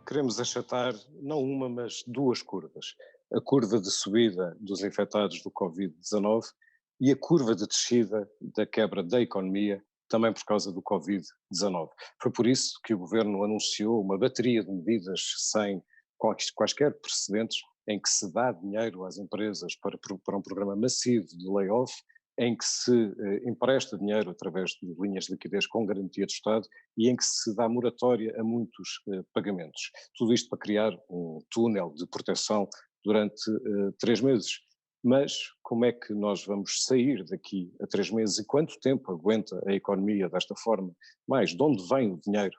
queremos achatar não uma, mas duas curvas. A curva de subida dos infectados do Covid-19 e a curva de descida da quebra da economia, também por causa do Covid-19. Foi por isso que o governo anunciou uma bateria de medidas sem quaisquer precedentes, em que se dá dinheiro às empresas para um programa massivo de layoff, em que se empresta dinheiro através de linhas de liquidez com garantia do Estado e em que se dá moratória a muitos pagamentos. Tudo isto para criar um túnel de proteção durante 3 meses. Mas como é que nós vamos sair daqui a 3 meses e quanto tempo aguenta a economia desta forma? Mais, de onde vem o dinheiro?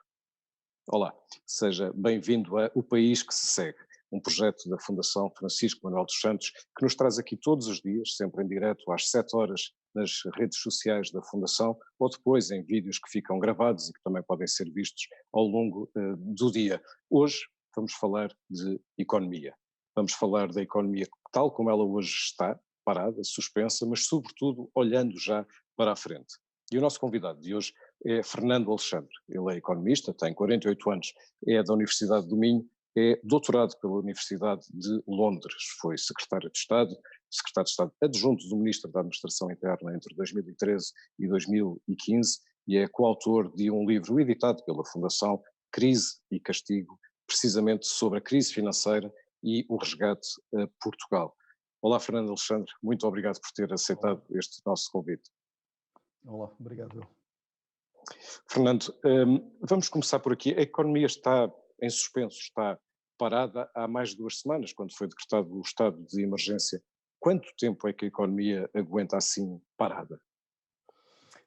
Olá, seja bem-vindo a O País que se Segue, um projeto da Fundação Francisco Manuel dos Santos que nos traz aqui todos os dias, sempre em direto às 7 horas nas redes sociais da Fundação ou depois em vídeos que ficam gravados e que também podem ser vistos ao longo do dia. Hoje vamos falar de economia. Vamos falar da economia tal como ela hoje está, parada, suspensa, mas sobretudo olhando já para a frente. E o nosso convidado de hoje é Fernando Alexandre. Ele é economista, tem 48 anos, é da Universidade do Minho, é doutorado pela Universidade de Londres, foi secretário de Estado adjunto do Ministro da Administração Interna entre 2013 e 2015 e é coautor de um livro editado pela Fundação Crise e Castigo, precisamente sobre a crise financeira e o resgate a Portugal. Olá, Fernando Alexandre, muito obrigado por ter aceitado este nosso convite. Olá, obrigado. Fernando, vamos começar por aqui. A economia está em suspenso, está parada há mais de 2 semanas, quando foi decretado o estado de emergência. Quanto tempo é que a economia aguenta assim parada?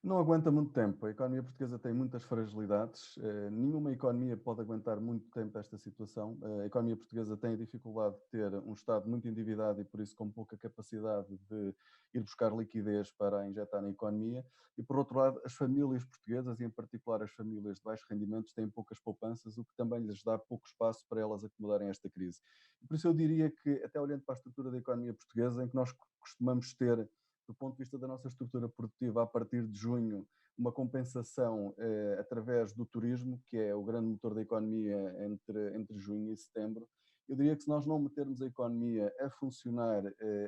Não aguenta muito tempo. A economia portuguesa tem muitas fragilidades. Nenhuma economia pode aguentar muito tempo esta situação. A economia portuguesa tem a dificuldade de ter um Estado muito endividado e, por isso, com pouca capacidade de ir buscar liquidez para a injetar na economia. E, por outro lado, as famílias portuguesas, e em particular as famílias de baixos rendimentos, têm poucas poupanças, o que também lhes dá pouco espaço para elas acomodarem esta crise. E, por isso, eu diria que, até olhando para a estrutura da economia portuguesa, em que nós costumamos ter, do ponto de vista da nossa estrutura produtiva, a partir de junho, uma compensação através do turismo, que é o grande motor da economia entre junho e setembro. Eu diria que se nós não metermos a economia a funcionar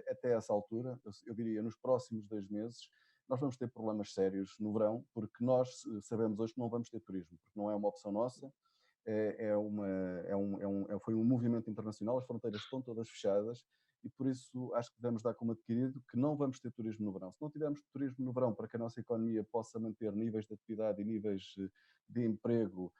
até essa altura, eu diria nos próximos 2 meses, nós vamos ter problemas sérios no verão, porque nós sabemos hoje que não vamos ter turismo, porque não é uma opção nossa, foi um movimento internacional, as fronteiras estão todas fechadas, e por isso acho que devemos dar como adquirido que não vamos ter turismo no verão. Se não tivermos turismo no verão para que a nossa economia possa manter níveis de atividade e níveis de emprego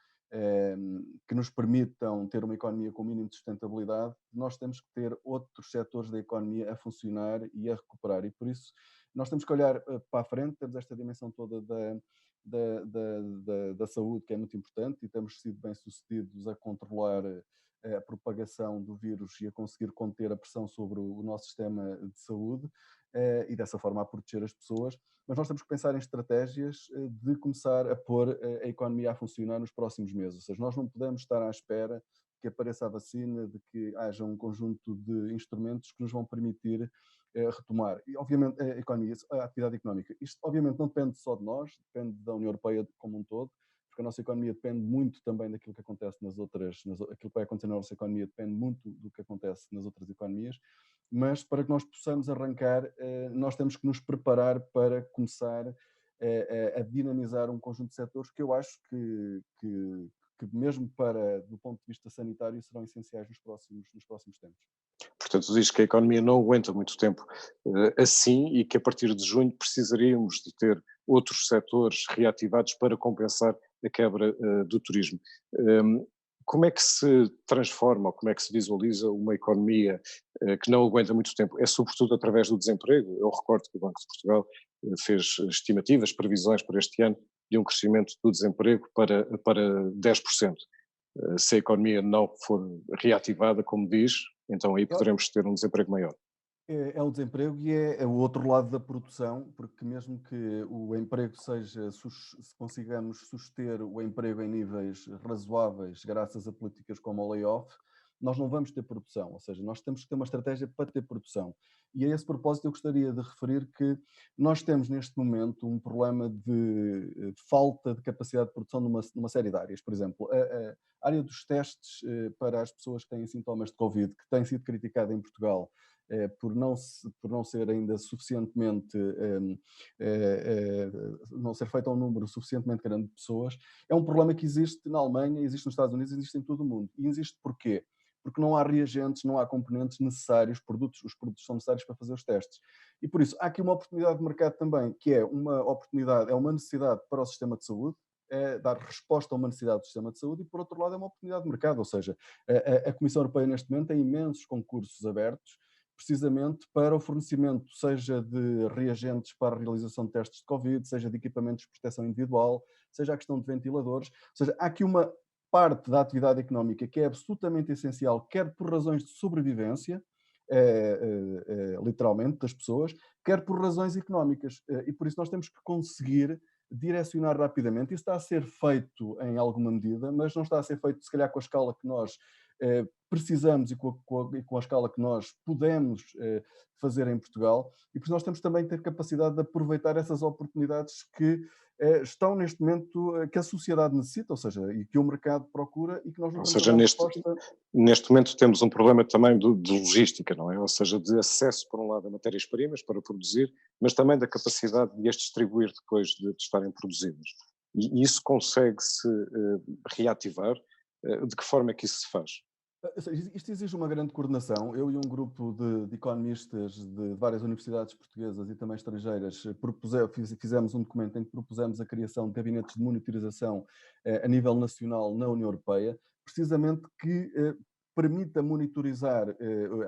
que nos permitam ter uma economia com o mínimo de sustentabilidade, nós temos que ter outros setores da economia a funcionar e a recuperar. E por isso nós temos que olhar para a frente, temos esta dimensão toda da saúde, que é muito importante, e temos sido bem-sucedidos a controlar a propagação do vírus e a conseguir conter a pressão sobre o nosso sistema de saúde e dessa forma a proteger as pessoas, mas nós temos que pensar em estratégias de começar a pôr a economia a funcionar nos próximos meses, ou seja, nós não podemos estar à espera que apareça a vacina, de que haja um conjunto de instrumentos que nos vão permitir retomar. E, obviamente, a economia, a atividade económica, isto obviamente não depende só de nós, depende da União Europeia como um todo, porque a nossa economia depende muito também daquilo que acontece aquilo que vai acontecer na nossa economia depende muito do que acontece nas outras economias, mas para que nós possamos arrancar, nós temos que nos preparar para começar a dinamizar um conjunto de setores que eu acho que mesmo do ponto de vista sanitário, serão essenciais nos próximos tempos. Portanto, diz que a economia não aguenta muito tempo assim e que a partir de junho precisaríamos de ter outros setores reativados para compensar a quebra do turismo. Como é que se transforma ou como é que se visualiza uma economia que não aguenta muito tempo? É sobretudo através do desemprego. Eu recordo que o Banco de Portugal fez estimativas, previsões para este ano de um crescimento do desemprego para 10%. Se a economia não for reativada, como diz, então aí poderemos ter um desemprego maior. É o desemprego e é o outro lado da produção, porque mesmo que o emprego se consigamos suster o emprego em níveis razoáveis graças a políticas como o layoff, nós não vamos ter produção, ou seja, nós temos que ter uma estratégia para ter produção. E a esse propósito eu gostaria de referir que nós temos neste momento um problema de falta de capacidade de produção numa série de áreas. Por exemplo, área dos testes para as pessoas que têm sintomas de Covid, que tem sido criticada em Portugal por não ser ainda suficientemente, não ser feito a um número suficientemente grande de pessoas, é um problema que existe na Alemanha, existe nos Estados Unidos, existe em todo o mundo. E existe porquê? Porque não há reagentes, não há componentes necessários, os produtos são necessários para fazer os testes. E por isso, há aqui uma oportunidade de mercado também, que é uma oportunidade, é uma necessidade para o sistema de saúde, é dar resposta a uma necessidade do sistema de saúde e, por outro lado, é uma oportunidade de mercado, ou seja, a Comissão Europeia neste momento tem imensos concursos abertos, precisamente para o fornecimento, seja de reagentes para a realização de testes de Covid, seja de equipamentos de proteção individual, seja a questão de ventiladores, ou seja, há aqui uma parte da atividade económica que é absolutamente essencial, quer por razões de sobrevivência, literalmente, das pessoas, quer por razões económicas. E por isso nós temos que conseguir direcionar rapidamente. Isso está a ser feito em alguma medida, mas não está a ser feito, se calhar, com a escala que nós precisamos e com a escala que nós podemos fazer em Portugal. E por isso nós temos também que ter capacidade de aproveitar essas oportunidades que estão neste momento, que a sociedade necessita, ou seja, e que o mercado procura e que nós não Ou estamos a seja, dar neste, resposta. neste momento temos um problema também de logística, não é? Ou seja, de acesso, por um lado, a matérias-primas para produzir, mas também da capacidade de as distribuir depois de estarem produzidas. E isso consegue-se reativar? De que forma é que isso se faz? Isto exige uma grande coordenação. Eu e um grupo de economistas de várias universidades portuguesas e também estrangeiras fizemos um documento em que propusemos a criação de gabinetes de monitorização a nível nacional na União Europeia, precisamente que permita monitorizar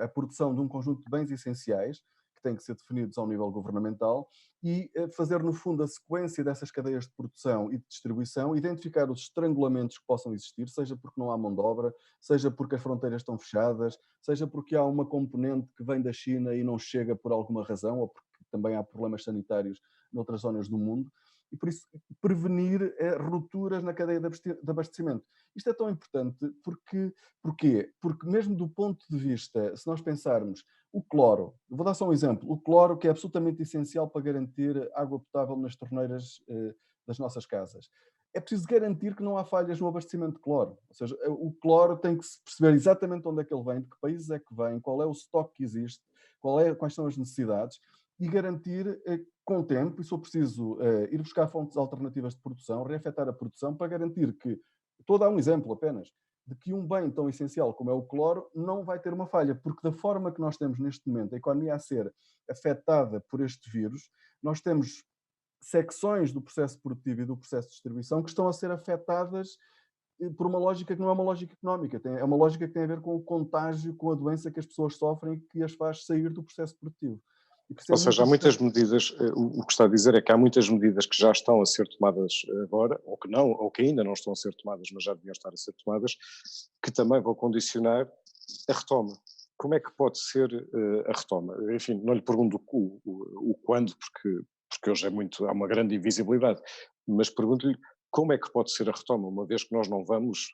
a produção de um conjunto de bens essenciais que têm que ser definidos ao nível governamental e fazer, no fundo, a sequência dessas cadeias de produção e de distribuição, identificar os estrangulamentos que possam existir, seja porque não há mão de obra, seja porque as fronteiras estão fechadas, seja porque há uma componente que vem da China e não chega por alguma razão, ou porque também há problemas sanitários noutras zonas do mundo, e por isso prevenir rupturas na cadeia de abastecimento. Isto é tão importante porquê? Porque mesmo do ponto de vista, se nós pensarmos, o cloro, vou dar só um exemplo, o cloro que é absolutamente essencial para garantir água potável nas torneiras das nossas casas. É preciso garantir que não há falhas no abastecimento de cloro. Ou seja, o cloro tem que se perceber exatamente onde é que ele vem, de que países é que vem, qual é o estoque que existe, quais são as necessidades e garantir com o tempo, e se for preciso ir buscar fontes alternativas de produção, reafetar a produção para garantir que, estou a dar um exemplo apenas, de que um bem tão essencial como é o cloro não vai ter uma falha, porque da forma que nós temos neste momento a economia a ser afetada por este vírus, nós temos secções do processo produtivo e do processo de distribuição que estão a ser afetadas por uma lógica que não é uma lógica económica, é uma lógica que tem a ver com o contágio, com a doença que as pessoas sofrem e que as faz sair do processo produtivo. E por isso é Ou muito seja, há muitas importante. medidas, o que está a dizer é que há muitas medidas que já estão a ser tomadas agora, ou que não, ou que ainda não estão a ser tomadas, mas já deviam estar a ser tomadas, que também vão condicionar a retoma. Como é que pode ser a retoma? Enfim, não lhe pergunto o quando, porque hoje há uma grande invisibilidade, mas pergunto-lhe como é que pode ser a retoma, uma vez que nós não vamos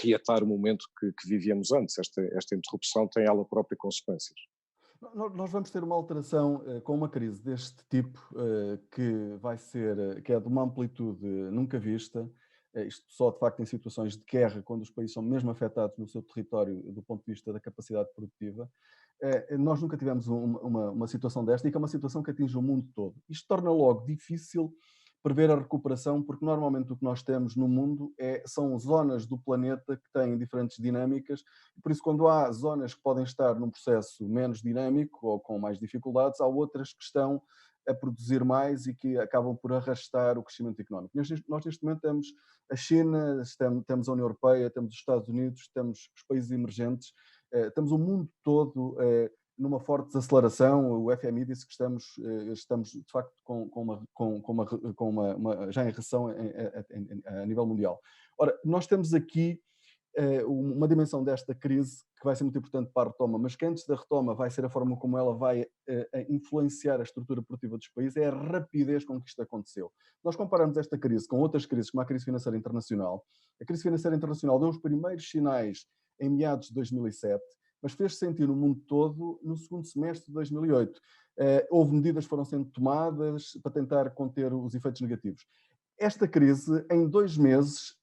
reatar o momento que vivíamos antes. Esta interrupção tem ela própria consequências. Nós vamos ter uma alteração com uma crise deste tipo que vai ser, que é de uma amplitude nunca vista, isto só de facto em situações de guerra, quando os países são mesmo afetados no seu território do ponto de vista da capacidade produtiva. Nós nunca tivemos uma situação desta e que é uma situação que atinge o mundo todo. Isto torna logo difícil prever a recuperação, porque normalmente o que nós temos no mundo são zonas do planeta que têm diferentes dinâmicas, e por isso quando há zonas que podem estar num processo menos dinâmico ou com mais dificuldades, há outras que estão a produzir mais e que acabam por arrastar o crescimento económico. Nós neste momento temos a China, temos a União Europeia, temos os Estados Unidos, temos os países emergentes, temos o mundo todo numa forte desaceleração. O FMI disse que estamos de facto já em recessão a nível mundial. Ora, nós temos aqui uma dimensão desta crise que vai ser muito importante para a retoma, mas que antes da retoma vai ser a forma como ela vai influenciar a estrutura produtiva dos países, é a rapidez com que isto aconteceu. Nós comparamos esta crise com outras crises, como a crise financeira internacional. A crise financeira internacional deu os primeiros sinais em meados de 2007, mas fez-se sentir no mundo todo no segundo semestre de 2008. Houve medidas que foram sendo tomadas para tentar conter os efeitos negativos. esta crise, em 2 meses,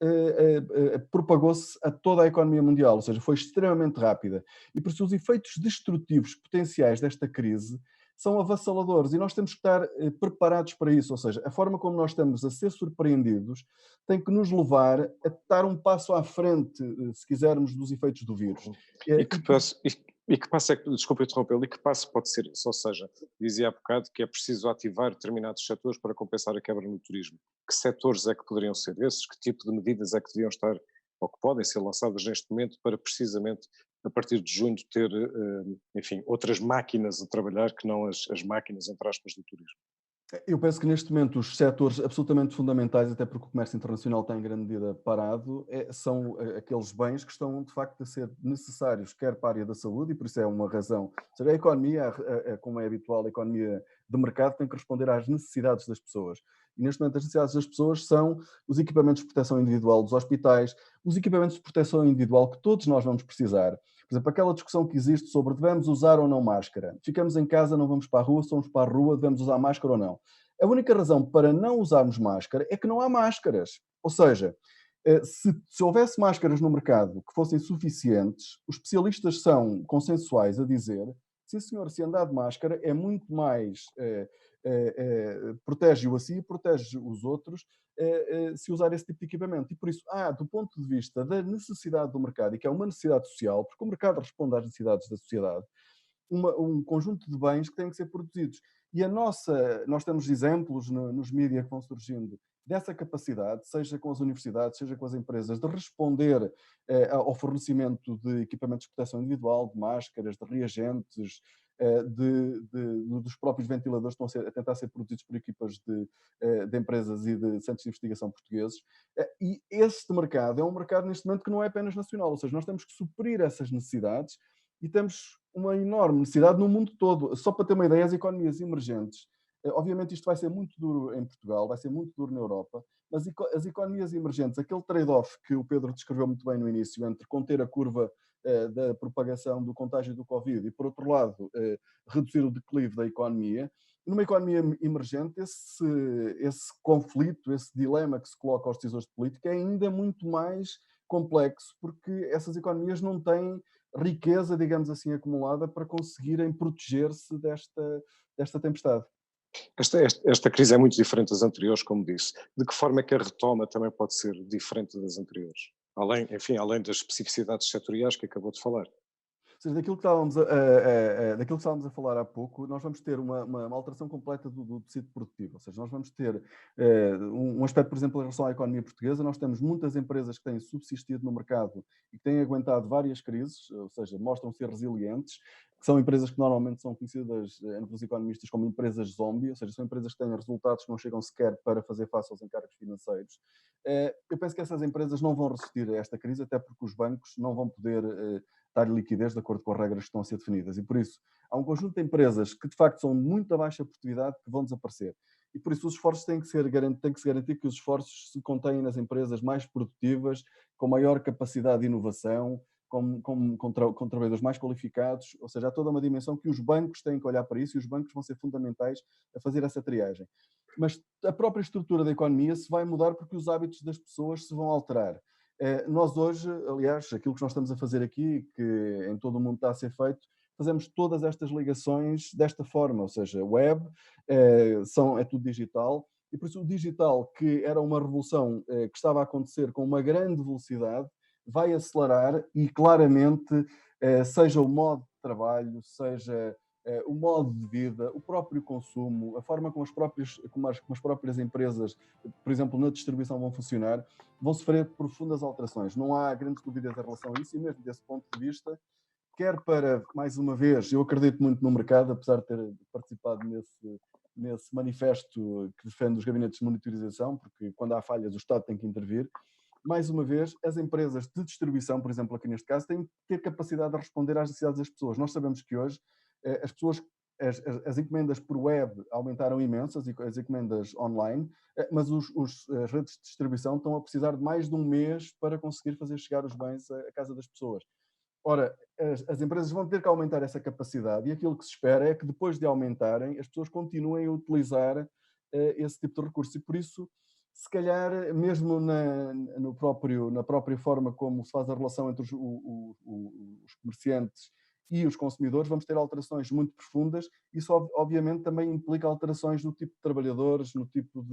propagou-se a toda a economia mundial, ou seja, foi extremamente rápida. E por isso os efeitos destrutivos potenciais desta crise são avassaladores e nós temos que estar preparados para isso, ou seja, a forma como nós estamos a ser surpreendidos tem que nos levar a dar um passo à frente, se quisermos, dos efeitos do vírus. E que passo, e que passo é que, desculpa interrompê-lo, e que passo pode ser isso? Ou seja, dizia há bocado que é preciso ativar determinados setores para compensar a quebra no turismo. Que setores é que poderiam ser esses? Que tipo de medidas é que deviam estar ou que podem ser lançadas neste momento para precisamente a partir de junho ter, enfim, outras máquinas a trabalhar que não as máquinas, entre aspas, do turismo? Eu penso que neste momento os setores absolutamente fundamentais, até porque o comércio internacional está em grande medida parado, são aqueles bens que estão de facto a ser necessários, quer para a área da saúde, e por isso é uma razão. Ou seja, a economia, como é habitual, a economia de mercado tem que responder às necessidades das pessoas. E neste momento as necessidades das pessoas são os equipamentos de proteção individual dos hospitais, os equipamentos de proteção individual que todos nós vamos precisar. Por exemplo, aquela discussão que existe sobre devemos usar ou não máscara. Ficamos em casa, não vamos para a rua, se vamos para a rua, devemos usar máscara ou não. A única razão para não usarmos máscara é que não há máscaras. Ou seja, se houvesse máscaras no mercado que fossem suficientes, os especialistas são consensuais a dizer, sim senhor, se andar de máscara é muito mais, protege-o a si, protege os outros, se usar esse tipo de equipamento. E por isso, do ponto de vista da necessidade do mercado, e que é uma necessidade social, porque o mercado responde às necessidades da sociedade, um conjunto de bens que têm que ser produzidos. E nós temos exemplos nos mídias que vão surgindo dessa capacidade, seja com as universidades, seja com as empresas, de responder ao fornecimento de equipamentos de proteção individual, de máscaras, de reagentes, dos próprios ventiladores que estão a tentar ser produzidos por equipas de empresas e de centros de investigação portugueses. E este mercado é um mercado, neste momento, que não é apenas nacional, ou seja, nós temos que suprir essas necessidades e temos uma enorme necessidade no mundo todo. Só para ter uma ideia, as economias emergentes, obviamente isto vai ser muito duro em Portugal, vai ser muito duro na Europa, mas as economias emergentes, aquele trade-off que o Pedro descreveu muito bem no início, entre conter a curva da propagação do contágio do Covid e, por outro lado, reduzir o declive da economia, numa economia emergente, esse conflito, esse dilema que se coloca aos decisores de política é ainda muito mais complexo, porque essas economias não têm riqueza, digamos assim, acumulada para conseguirem proteger-se desta tempestade. Esta crise é muito diferente das anteriores, como disse. De que forma é que a retoma também pode ser diferente das anteriores? Além, enfim, além das especificidades setoriais que acabou de falar. Ou seja, daquilo que estávamos a falar há pouco, nós vamos ter uma alteração completa do tecido produtivo. Ou seja, nós vamos ter um aspecto, por exemplo, em relação à economia portuguesa, nós temos muitas empresas que têm subsistido no mercado e que têm aguentado várias crises, ou seja, mostram ser resilientes, que são empresas que normalmente são conhecidas entre os economistas como empresas zombie, ou seja, são empresas que têm resultados que não chegam sequer para fazer face aos encargos financeiros. Eu penso que essas empresas não vão resistir a esta crise, até porque os bancos não vão poder dar liquidez de acordo com as regras que estão a ser definidas. E por isso, há um conjunto de empresas que de facto são de muito baixa produtividade que vão desaparecer. E por isso os esforços têm que se garantir que os esforços se contêm nas empresas mais produtivas, com maior capacidade de inovação, com trabalhadores mais qualificados, ou seja, há toda uma dimensão que os bancos têm que olhar para isso e os bancos vão ser fundamentais a fazer essa triagem. Mas a própria estrutura da economia se vai mudar porque os hábitos das pessoas se vão alterar. Nós hoje, aliás, aquilo que nós estamos a fazer aqui, que em todo o mundo está a ser feito, fazemos todas estas ligações desta forma, ou seja, web, é tudo digital, e por isso o digital, que era uma revolução que estava a acontecer com uma grande velocidade, vai acelerar e claramente, seja o modo de trabalho, seja o modo de vida, o próprio consumo, a forma como as próprias empresas, por exemplo, na distribuição vão funcionar, vão sofrer profundas alterações. Não há grandes dúvidas em relação a isso e mesmo desse ponto de vista, quer para, mais uma vez, eu acredito muito no mercado, apesar de ter participado nesse manifesto que defende os gabinetes de monitorização, porque quando há falhas o Estado tem que intervir. Mais uma vez, as empresas de distribuição, por exemplo, aqui neste caso, têm que ter capacidade de responder às necessidades das pessoas. Nós sabemos que hoje as pessoas, as encomendas por web aumentaram imenso, as encomendas online, mas as redes de distribuição estão a precisar de mais de um mês para conseguir fazer chegar os bens à casa das pessoas. Ora, as empresas vão ter que aumentar essa capacidade e aquilo que se espera é que depois de aumentarem, as pessoas continuem a utilizar esse tipo de recurso. E por isso, se calhar mesmo na própria forma como se faz a relação entre os comerciantes e os consumidores, vamos ter alterações muito profundas. Isso obviamente também implica alterações no tipo de trabalhadores, no tipo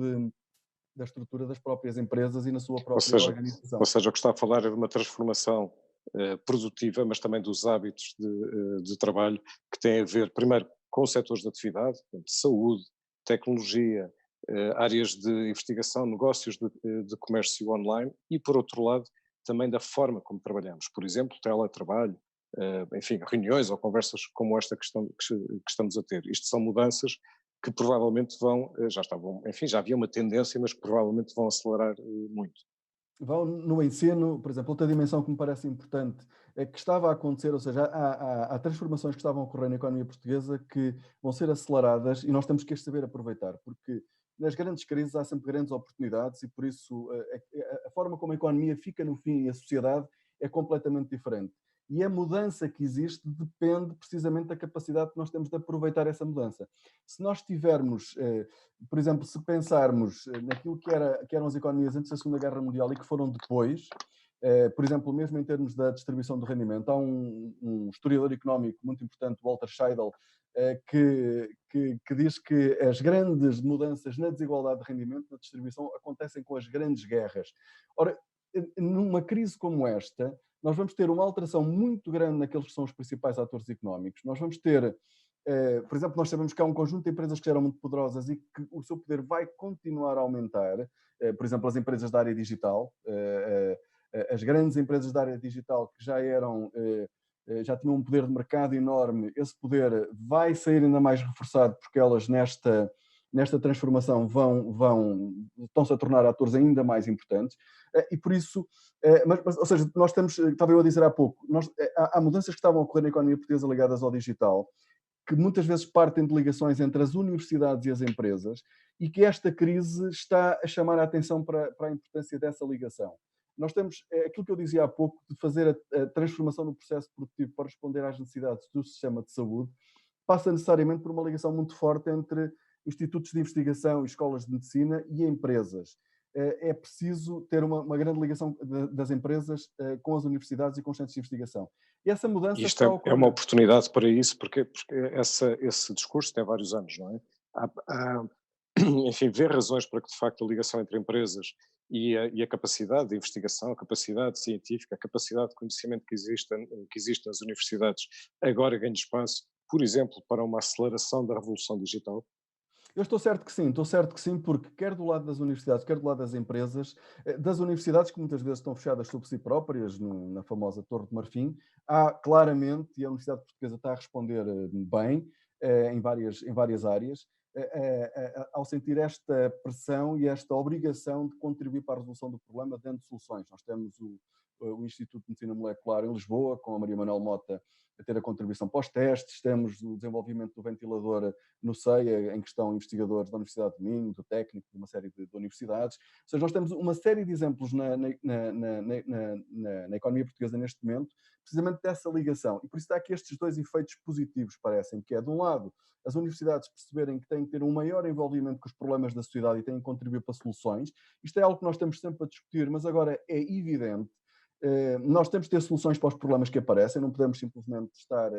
da estrutura das próprias empresas e na sua Ou própria seja, ou organização. seja, o que está a falar é de uma transformação produtiva, mas também dos hábitos de trabalho, que têm a ver, primeiro, com os setores de atividade, portanto, saúde, tecnologia, áreas de investigação, negócios de comércio online e, por outro lado, também da forma como trabalhamos. Por exemplo, teletrabalho, enfim, reuniões ou conversas como esta que estamos a ter. Isto são mudanças que provavelmente vão, já estavam, enfim, já havia uma tendência, mas que provavelmente vão acelerar muito. Vão no ensino, por exemplo, outra dimensão que me parece importante é que estava a acontecer, ou seja, há transformações que estavam a ocorrer na economia portuguesa que vão ser aceleradas e nós temos que as saber aproveitar, porque nas grandes crises há sempre grandes oportunidades e por isso a forma como a economia fica no fim e a sociedade é completamente diferente. E a mudança que existe depende precisamente da capacidade que nós temos de aproveitar essa mudança. Se nós tivermos por exemplo, se pensarmos naquilo que eram as economias antes da Segunda Guerra Mundial e que foram depois, por exemplo, mesmo em termos da distribuição do rendimento, há um historiador económico muito importante, Walter Scheidel, que diz que as grandes mudanças na desigualdade de rendimento, na distribuição, acontecem com as grandes guerras. Ora, numa crise como esta, nós vamos ter uma alteração muito grande naqueles que são os principais atores económicos. Nós vamos ter por exemplo, nós sabemos que há um conjunto de empresas que eram muito poderosas e que o seu poder vai continuar a aumentar. Por exemplo, as empresas da área digital, as grandes empresas da área digital que já tinham um poder de mercado enorme, esse poder vai sair ainda mais reforçado porque elas nesta transformação estão-se a tornar atores ainda mais importantes e por isso, ou seja, nós temos, estava eu a dizer há pouco, há mudanças que estavam a ocorrer na economia portuguesa ligadas ao digital, que muitas vezes partem de ligações entre as universidades e as empresas e que esta crise está a chamar a atenção para a importância dessa ligação. Nós temos aquilo que eu dizia há pouco, de fazer a transformação no processo produtivo para responder às necessidades do sistema de saúde, passa necessariamente por uma ligação muito forte entre institutos de investigação e escolas de medicina e empresas. É preciso ter uma grande ligação das empresas com as universidades e com os centros de investigação. E essa E mudança isto está a é uma ocorrer. oportunidade para isso, porque esse discurso tem vários anos, não é? Enfim, ver razões para que de facto a ligação entre empresas e a capacidade de investigação, a capacidade científica, a capacidade de conhecimento que existe nas universidades agora ganhe espaço, por exemplo, para uma aceleração da revolução digital. Eu estou certo que sim, porque quer do lado das universidades, quer do lado das empresas, das universidades que muitas vezes estão fechadas sobre si próprias, na famosa Torre de Marfim, há claramente, e a Universidade Portuguesa está a responder bem, em várias áreas, ao sentir esta pressão e esta obrigação de contribuir para a resolução do problema dando soluções. Nós temos o Instituto de Medicina Molecular em Lisboa, com a Maria Manuel Mota a ter a contribuição para os testes, temos o desenvolvimento do ventilador no CEIA, em que estão investigadores da Universidade de Minho, do Técnico, de uma série de universidades. Ou seja, nós temos uma série de exemplos na economia portuguesa neste momento, precisamente dessa ligação. E por isso há aqui estes dois efeitos positivos, parecem, que é, de um lado, as universidades perceberem que têm que ter um maior envolvimento com os problemas da sociedade e têm que contribuir para soluções. Isto é algo que nós estamos sempre a discutir, mas agora é evidente. Nós temos que ter soluções para os problemas que aparecem, não podemos simplesmente estar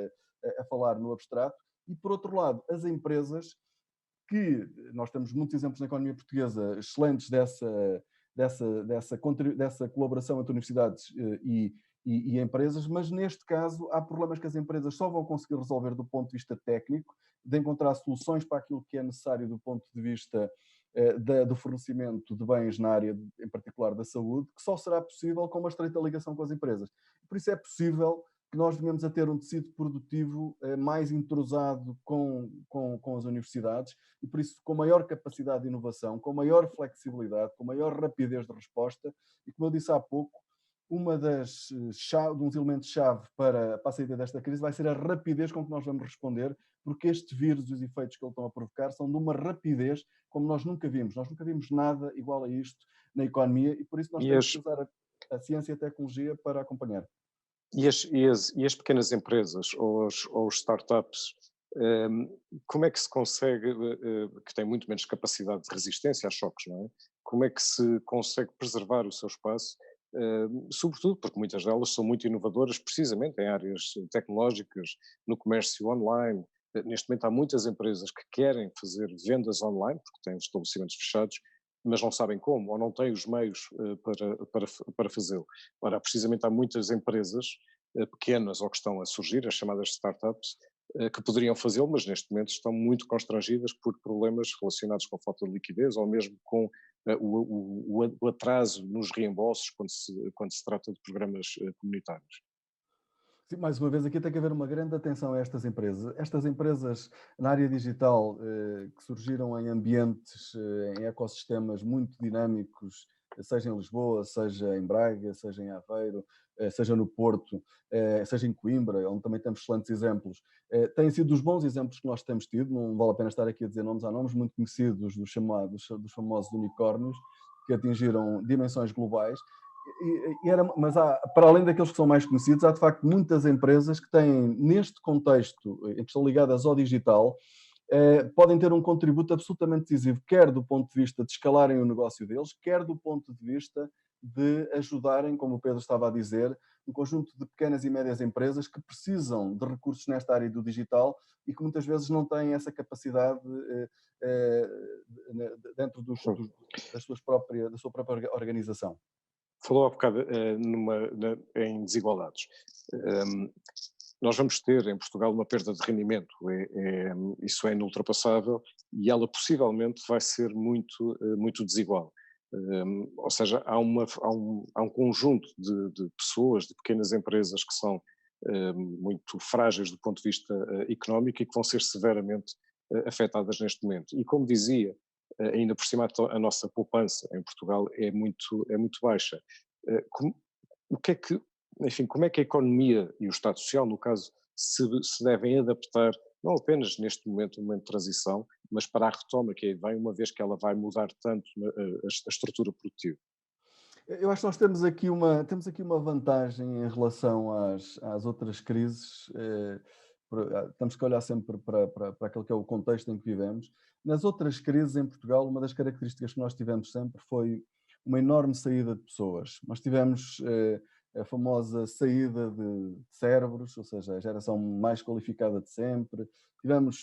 a falar no abstrato. E, por outro lado, as empresas, que nós temos muitos exemplos na economia portuguesa excelentes dessa colaboração entre universidades e empresas, mas neste caso há problemas que as empresas só vão conseguir resolver do ponto de vista técnico, de encontrar soluções para aquilo que é necessário do ponto de vista do fornecimento de bens na área, em particular da saúde, que só será possível com uma estreita ligação com as empresas. Por isso é possível que nós venhamos a ter um tecido produtivo mais entrosado com as universidades e, por isso, com maior capacidade de inovação, com maior flexibilidade, com maior rapidez de resposta e, como eu disse há pouco, uma dos elementos-chave para a saída desta crise vai ser a rapidez com que nós vamos responder, porque este vírus e os efeitos que ele estão a provocar são de uma rapidez como nós nunca vimos. Nós nunca vimos nada igual a isto na economia e por isso nós E temos as, que usar a ciência e a tecnologia para acompanhar. e as pequenas empresas ou os startups Como é que se consegue, que tem muito menos capacidade de resistência a choques, não é? Como é que se consegue preservar o seu espaço, sobretudo porque muitas delas são muito inovadoras, precisamente em áreas tecnológicas, no comércio online. Neste momento há muitas empresas que querem fazer vendas online, porque têm estabelecimentos fechados, mas não sabem como, ou não têm os meios para fazê-lo. Ora, precisamente há muitas empresas pequenas ou que estão a surgir, as chamadas startups, que poderiam fazê-lo, mas neste momento estão muito constrangidas por problemas relacionados com a falta de liquidez ou mesmo com o atraso nos reembolsos quando se trata de programas comunitários. Sim, mais uma vez, aqui tem que haver uma grande atenção a estas empresas. Estas empresas na área digital, que surgiram em ambientes, em ecossistemas muito dinâmicos, seja em Lisboa, seja em Braga, seja em Aveiro, seja no Porto, seja em Coimbra, onde também temos excelentes exemplos, têm sido dos bons exemplos que nós temos tido. Não vale a pena estar aqui a dizer nomes, há nomes muito conhecidos dos famosos unicórnios, que atingiram dimensões globais. Mas para além daqueles que são mais conhecidos, há de facto muitas empresas que têm, neste contexto, em que estão ligadas ao digital, podem ter um contributo absolutamente decisivo, quer do ponto de vista de escalarem o negócio deles, quer do ponto de vista de ajudarem, como o Pedro estava a dizer, um conjunto de pequenas e médias empresas que precisam de recursos nesta área do digital e que muitas vezes não têm essa capacidade dentro da sua própria organização. Falou há bocado em desigualdades. Nós vamos ter em Portugal uma perda de rendimento, isso é inultrapassável e ela possivelmente vai ser muito desigual. Ou seja, há um conjunto de pessoas, de pequenas empresas que são muito frágeis do ponto de vista económico e que vão ser severamente afetadas neste momento. E como dizia, ainda por cima a nossa poupança em Portugal é muito baixa. Como, o que é que, enfim, como é que a economia e o Estado Social, no caso, se devem adaptar, não apenas neste momento, no momento de transição, mas para a retoma que aí vem, uma vez que ela vai mudar tanto a estrutura produtiva? Eu acho que nós temos aqui uma vantagem em relação às outras crises. Temos que olhar sempre para aquele que é o contexto em que vivemos. Nas outras crises em Portugal, uma das características que nós tivemos sempre foi uma enorme saída de pessoas. Nós tivemos a famosa saída de cérebros, ou seja, a geração mais qualificada de sempre. Tivemos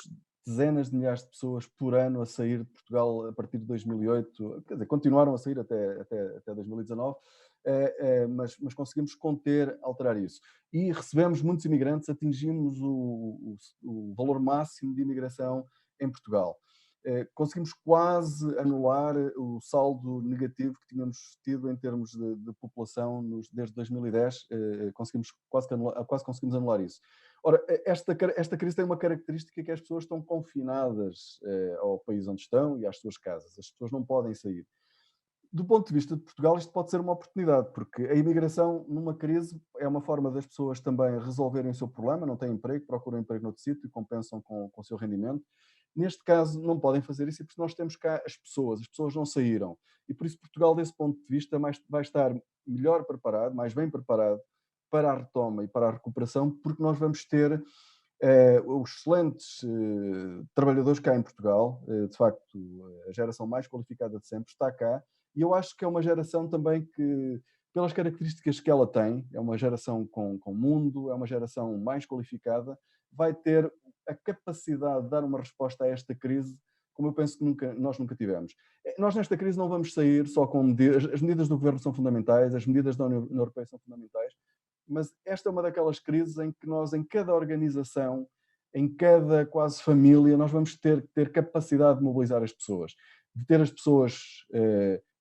dezenas de milhares de pessoas por ano a sair de Portugal a partir de 2008, quer dizer, continuaram a sair até 2019, mas conseguimos conter, alterar isso. E recebemos muitos imigrantes, atingimos o valor máximo de imigração em Portugal. Conseguimos quase anular o saldo negativo que tínhamos tido em termos de população desde 2010, quase conseguimos anular isso. Ora, esta crise tem uma característica, que as pessoas estão confinadas ao país onde estão e às suas casas. As pessoas não podem sair. Do ponto de vista de Portugal, isto pode ser uma oportunidade, porque a imigração numa crise é uma forma das pessoas também resolverem o seu problema, não têm emprego, procuram emprego noutro sítio e compensam com o seu rendimento. Neste caso, não podem fazer isso, e porque nós temos cá as pessoas não saíram. E por isso Portugal, desse ponto de vista, vai estar melhor preparado, mais bem preparado para a retoma e para a recuperação, porque nós vamos ter os excelentes trabalhadores cá em Portugal. De facto, a geração mais qualificada de sempre está cá, e eu acho que é uma geração também que, pelas características que ela tem, é uma geração com mundo, é uma geração mais qualificada, vai ter a capacidade de dar uma resposta a esta crise como eu penso que nós nunca tivemos. Nós nesta crise não vamos sair só com medidas. As medidas do Governo são fundamentais, as medidas da União Europeia são fundamentais, mas esta é uma daquelas crises em que nós, em cada organização, em cada quase família, nós vamos ter capacidade de mobilizar as pessoas, de ter as pessoas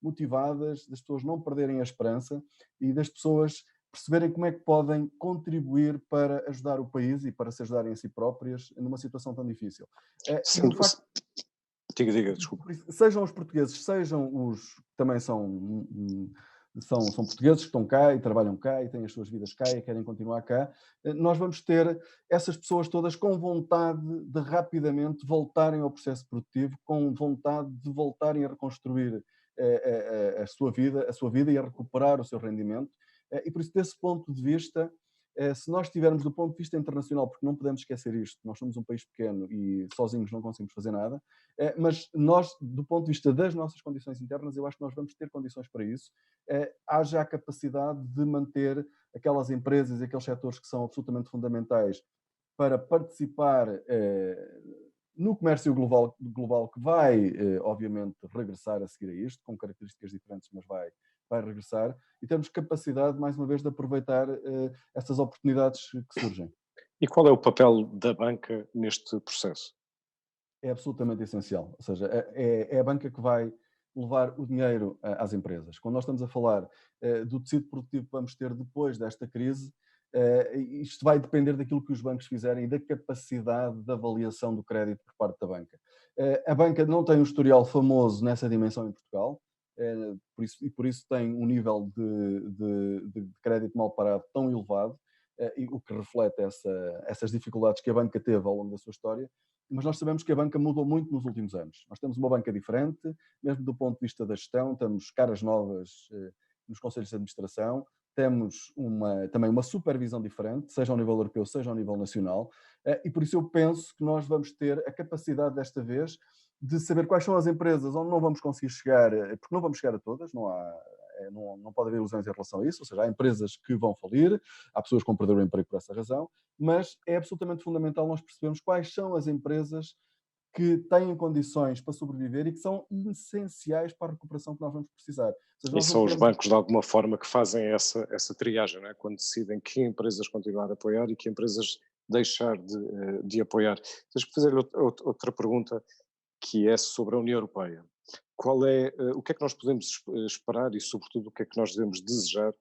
motivadas, das pessoas não perderem a esperança e das pessoas perceberem como é que podem contribuir para ajudar o país e para se ajudarem a si próprias numa situação tão difícil. E de facto, Diga, desculpa. sejam os portugueses, sejam os que também são portugueses que estão cá e trabalham cá e têm as suas vidas cá e querem continuar cá, nós vamos ter essas pessoas todas com vontade de rapidamente voltarem ao processo produtivo, com vontade de voltarem a reconstruir a sua vida e a recuperar o seu rendimento. E por isso, desse ponto de vista, Se nós estivermos do ponto de vista internacional, porque não podemos esquecer isto, nós somos um país pequeno e sozinhos não conseguimos fazer nada, mas nós, do ponto de vista das nossas condições internas, eu acho que nós vamos ter condições para isso. Há já a capacidade de manter aquelas empresas e aqueles setores que são absolutamente fundamentais para participar no comércio global que vai, obviamente, regressar a seguir a isto, com características diferentes, mas vai regressar, e temos capacidade, mais uma vez, de aproveitar essas oportunidades que surgem. E qual é o papel da banca neste processo? É absolutamente essencial. Ou seja, é a banca que vai levar o dinheiro às empresas. Quando nós estamos a falar do tecido produtivo que vamos ter depois desta crise, isto vai depender daquilo que os bancos fizerem e da capacidade de avaliação do crédito por parte da banca. A banca não tem um historial famoso nessa dimensão em Portugal, por isso tem um nível de crédito mal parado tão elevado, e o que reflete essas dificuldades que a banca teve ao longo da sua história. Mas nós sabemos que a banca mudou muito nos últimos anos. Nós temos uma banca diferente, mesmo do ponto de vista da gestão, temos caras novas nos conselhos de administração, temos também uma supervisão diferente, seja ao nível europeu, seja ao nível nacional, e por isso eu penso que nós vamos ter a capacidade desta vez de saber quais são as empresas onde não vamos conseguir chegar, porque não vamos chegar a todas, não pode haver ilusões em relação a isso, ou seja, há empresas que vão falir, há pessoas que vão perder o emprego por essa razão, mas é absolutamente fundamental nós percebermos quais são as empresas que têm condições para sobreviver e que são essenciais para a recuperação que nós vamos precisar. Ou seja, E nós não são os podemos... bancos, de alguma forma, que fazem essa triagem, não é? Quando decidem que empresas continuar a apoiar e que empresas deixar de apoiar. Tens que fazer outra pergunta, que é sobre a União Europeia. O que é que nós podemos esperar e, sobretudo, o que é que nós devemos desejar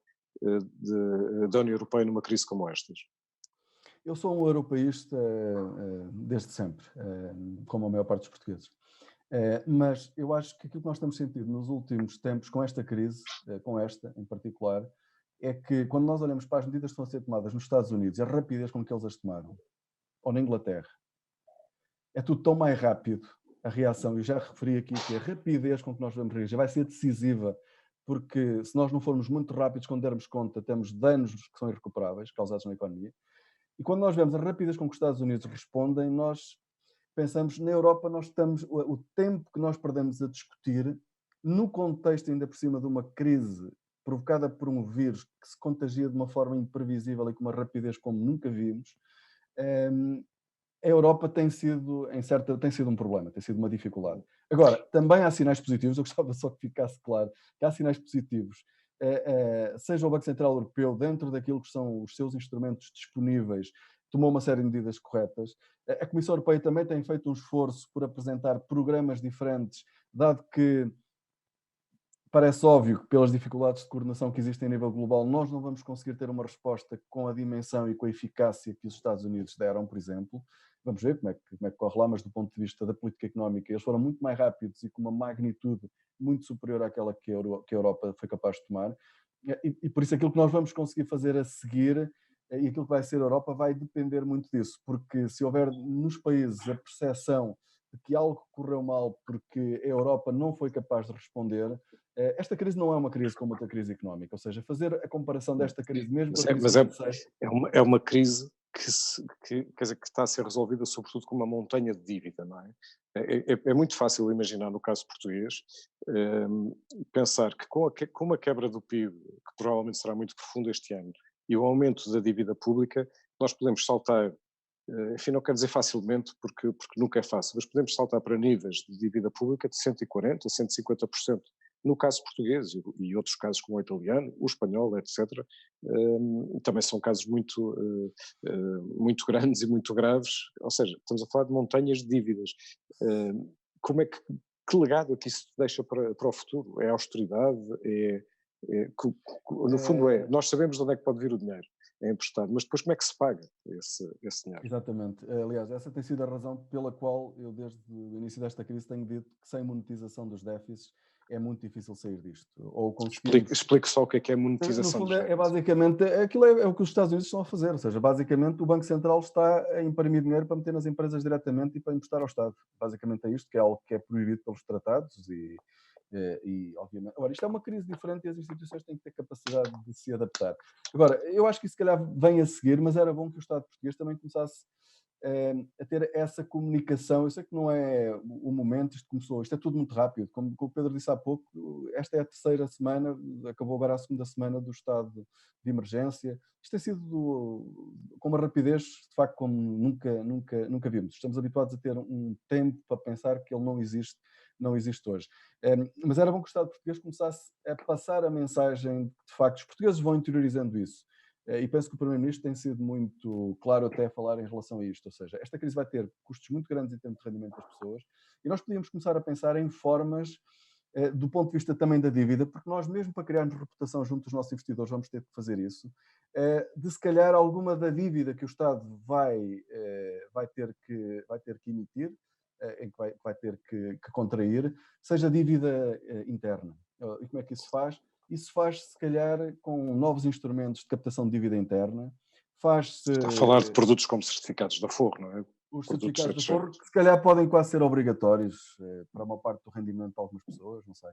da União Europeia numa crise como estas? Eu sou um europeísta desde sempre, como a maior parte dos portugueses. Mas eu acho que aquilo que nós temos sentido nos últimos tempos, com esta crise, com esta em particular, é que quando nós olhamos para as medidas que estão a ser tomadas nos Estados Unidos, a rapidez com que eles as tomaram, ou na Inglaterra, é tudo tão mais rápido, a reação, e já referi aqui que a rapidez com que nós vamos reagir vai ser decisiva, porque se nós não formos muito rápidos quando dermos conta, temos danos que são irrecuperáveis, causados na economia. E quando nós vemos a rapidez com que os Estados Unidos respondem, nós pensamos, na Europa nós estamos, o tempo que nós perdemos a discutir, no contexto ainda por cima de uma crise provocada por um vírus que se contagia de uma forma imprevisível e com uma rapidez como nunca vimos, a Europa tem sido um problema, tem sido uma dificuldade. Agora, também há sinais positivos, eu gostava só que ficasse claro que há sinais positivos, seja o Banco Central Europeu, dentro daquilo que são os seus instrumentos disponíveis, tomou uma série de medidas corretas. A Comissão Europeia também tem feito um esforço por apresentar programas diferentes, dado que parece óbvio que pelas dificuldades de coordenação que existem a nível global, nós não vamos conseguir ter uma resposta com a dimensão e com a eficácia que os Estados Unidos deram, por exemplo. Vamos ver como é que corre lá, mas do ponto de vista da política económica, eles foram muito mais rápidos e com uma magnitude muito superior àquela que a Europa foi capaz de tomar. E por isso aquilo que nós vamos conseguir fazer a seguir e aquilo que vai ser a Europa vai depender muito disso, porque se houver nos países a percepção de que algo correu mal porque a Europa não foi capaz de responder, esta crise não é uma crise como outra crise económica, ou seja, fazer a comparação desta crise mesmo com a crise financeira... É uma crise quer dizer, que está a ser resolvida sobretudo com uma montanha de dívida, não é? É muito fácil imaginar, no caso português, pensar que com uma quebra do PIB, que provavelmente será muito profunda este ano, e o aumento da dívida pública, nós podemos saltar, enfim, não quero dizer facilmente, porque nunca é fácil, mas podemos saltar para níveis de dívida pública de 140%, 150%, no caso português e outros casos como o italiano, o espanhol, etc., também são casos muito grandes e muito graves, ou seja, estamos a falar de montanhas de dívidas. Como é que legado é que isso deixa para o futuro? É austeridade? No fundo nós sabemos de onde é que pode vir o dinheiro, é emprestado, mas depois como é que se paga esse dinheiro? Exatamente. Aliás, essa tem sido a razão pela qual eu, desde o início desta crise, tenho dito que sem monetização dos déficits é muito difícil sair disto. Ou conseguimos... Explique só o que é monetização. No fundo, dos déficits. Basicamente, aquilo é o que os Estados Unidos estão a fazer. Ou seja, basicamente o Banco Central está a imprimir dinheiro para meter nas empresas diretamente e para emprestar ao Estado. Basicamente é isto, que é algo que é proibido pelos tratados E, obviamente, agora, isto é uma crise diferente e as instituições têm que ter capacidade de se adaptar. Agora, eu acho que isso, se calhar, vem a seguir, mas era bom que o Estado português também começasse a ter essa comunicação. Eu sei que não é o momento, isto é tudo muito rápido. Como o Pedro disse há pouco, esta é a terceira semana, acabou agora a segunda semana do estado de emergência. Isto tem sido com uma rapidez, de facto, como nunca vimos. Estamos habituados a ter um tempo para pensar que ele não existe hoje. Mas era bom que o Estado português começasse a passar a mensagem de que, de facto, os portugueses vão interiorizando isso. E penso que o Primeiro-Ministro tem sido muito claro até a falar em relação a isto, ou seja, esta crise vai ter custos muito grandes em termos de rendimento das pessoas e nós podíamos começar a pensar em formas, do ponto de vista também da dívida, porque nós mesmo para criarmos reputação junto dos nossos investidores vamos ter que fazer isso, de se calhar alguma da dívida que o Estado vai ter que emitir, em que vai ter que contrair, seja dívida interna. E como é que isso se faz? Isso faz, se calhar, com novos instrumentos de captação de dívida interna. Faz-se Está a falar de produtos como certificados da Forro, não é? os Produtos certificados de desse género. Forro, que se calhar podem quase ser obrigatórios para uma parte do rendimento de algumas pessoas, não sei.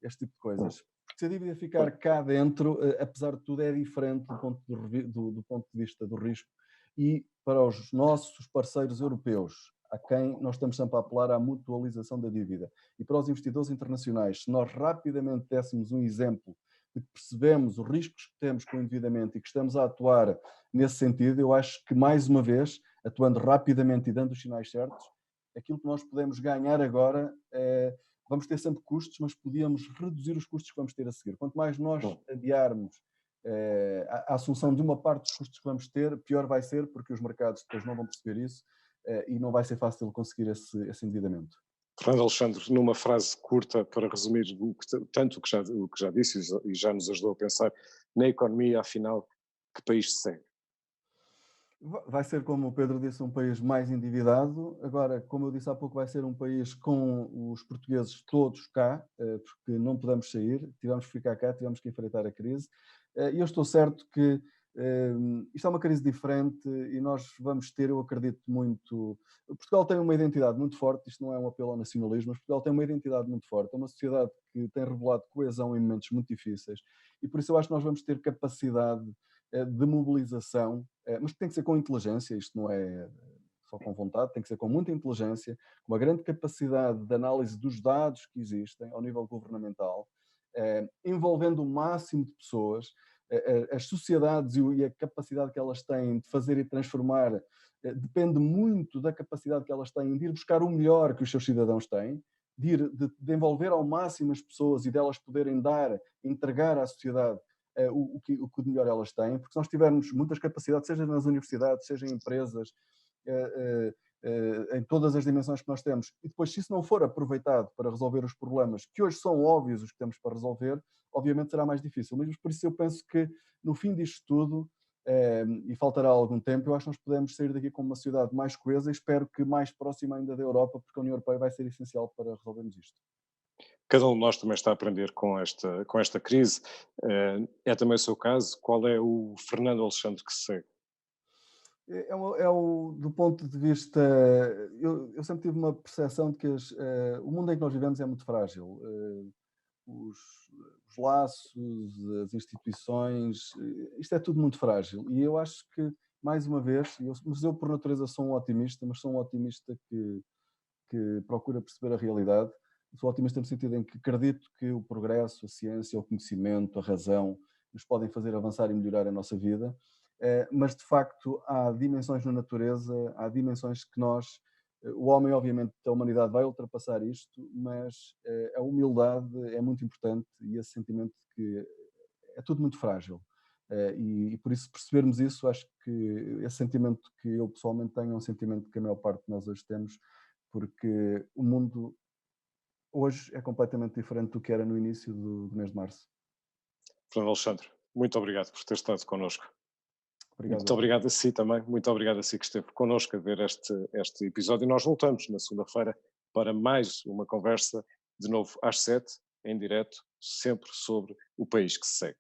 Este tipo de coisas. Porque se a dívida ficar cá dentro, apesar de tudo, é diferente do ponto de vista do risco. E para os nossos parceiros europeus, a quem nós estamos sempre a apelar à mutualização da dívida. E para os investidores internacionais, se nós rapidamente dessemos um exemplo de que percebemos os riscos que temos com o endividamento e que estamos a atuar nesse sentido, eu acho que, mais uma vez, atuando rapidamente e dando os sinais certos, aquilo que nós podemos ganhar agora vamos ter sempre custos, mas podíamos reduzir os custos que vamos ter a seguir. Quanto mais nós adiarmos a assunção de uma parte dos custos que vamos ter, pior vai ser, porque os mercados depois não vão perceber isso e não vai ser fácil conseguir esse endividamento. Fernando Alexandre, numa frase curta para resumir tanto o que já disse e já nos ajudou a pensar na economia, afinal, que país se segue? Vai ser, como o Pedro disse, um país mais endividado. Agora, como eu disse há pouco, vai ser um país com os portugueses todos cá, porque não podemos sair, tivemos que ficar cá, tivemos que enfrentar a crise. E eu estou certo que isto é uma crise diferente e nós vamos ter, eu acredito muito. Portugal tem uma identidade muito forte, isto não é um apelo ao nacionalismo, mas Portugal tem uma identidade muito forte, é uma sociedade que tem revelado coesão em momentos muito difíceis e por isso eu acho que nós vamos ter capacidade de mobilização, mas tem que ser com inteligência, isto não é só com vontade, tem que ser com muita inteligência, com uma grande capacidade de análise dos dados que existem ao nível governamental, envolvendo o máximo de pessoas, as sociedades e a capacidade que elas têm de fazer e transformar depende muito da capacidade que elas têm de ir buscar o melhor que os seus cidadãos têm, de envolver ao máximo as pessoas e delas poderem entregar à sociedade o que de melhor elas têm, porque se nós tivermos muitas capacidades, seja nas universidades, seja em empresas, em todas as dimensões que nós temos, e depois se isso não for aproveitado para resolver os problemas, que hoje são óbvios os que temos para resolver, obviamente será mais difícil. Mas por isso eu penso que no fim disto tudo, e faltará algum tempo, eu acho que nós podemos sair daqui como uma sociedade mais coesa e espero que mais próxima ainda da Europa, porque a União Europeia vai ser essencial para resolvermos isto. Cada um de nós também está a aprender com esta crise. É também o seu caso. Qual é o Fernando Alexandre que se segue? Do ponto de vista. Eu sempre tive uma percepção de que o mundo em que nós vivemos é muito frágil. Os, os laços, as instituições, isto é tudo muito frágil. E eu acho que, mais uma vez, mas eu por natureza sou um otimista, mas sou um otimista que procura perceber a realidade. Sou otimista no sentido em que acredito que o progresso, a ciência, o conhecimento, a razão, nos podem fazer avançar e melhorar a nossa vida, mas de facto há dimensões na natureza, há dimensões que o homem obviamente, a humanidade vai ultrapassar isto, mas a humildade é muito importante e esse sentimento de que é tudo muito frágil. E por isso percebermos isso, acho que esse sentimento que eu pessoalmente tenho é um sentimento que a maior parte de nós hoje temos, porque o mundo hoje é completamente diferente do que era no início do mês de março. Fernando Alexandre, muito obrigado por ter estado connosco. Obrigado, Muito Pedro. obrigado a si também, muito obrigado a si que esteve connosco a ver este episódio. E nós voltamos na segunda-feira para mais uma conversa, de novo às 7, em direto, sempre sobre o país que se segue.